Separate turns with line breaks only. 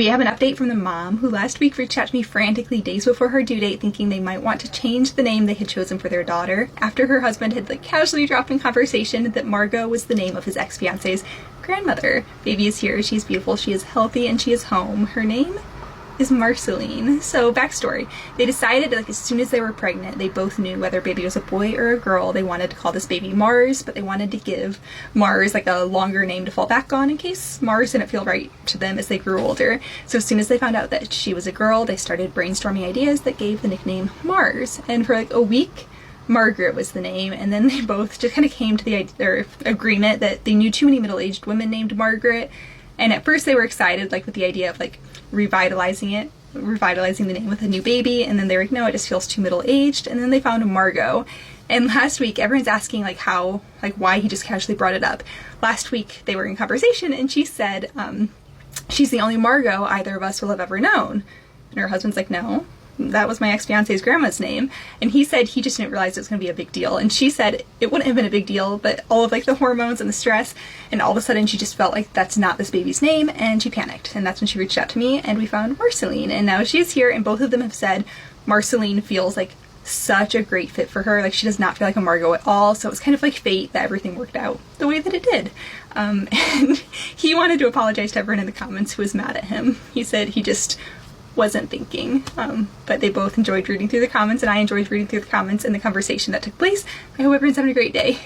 We have an update from the mom who last week reached out to me frantically days before her due date thinking they might want to change the name they had chosen for their daughter after her husband had casually dropped in conversation that Margot was the name of his ex-fiance's grandmother. Baby is here, she's beautiful, she is healthy, and she is home. Her name is Marceline. So backstory, they decided as soon as they were pregnant, they both knew whether baby was a boy or a girl. They wanted to call this baby Mars, but they wanted to give Mars a longer name to fall back on in case Mars didn't feel right to them as they grew older. So as soon as they found out that she was a girl, they started brainstorming ideas that gave the nickname Mars. And for a week, Margaret was the name, and then they both just kind of came to their agreement that they knew too many middle-aged women named Margaret. And at first they were excited with the idea of revitalizing the name with a new baby, and then they were no, it just feels too middle-aged. And then they found Margot. And last week everyone's asking why he just casually brought it up. Last week they were in conversation and she said she's the only Margot either of us will have ever known. And her husband's like, no, that was my ex-fiance's grandma's name. And he said he just didn't realize it was going to be a big deal. And she said it wouldn't have been a big deal, but all of the hormones and the stress, and all of a sudden she just felt like that's not this baby's name, and she panicked. And that's when she reached out to me, and we found Marceline. And now she's here, and both of them have said Marceline feels like such a great fit for her. She does not feel like a Margot at all. So it was kind of fate that everything worked out the way that it did. And he wanted to apologize to everyone in the comments who was mad at him. He said he just wasn't thinking, but they both enjoyed reading through the comments, and I enjoyed reading through the comments and the conversation that took place. I hope everyone's having a great day.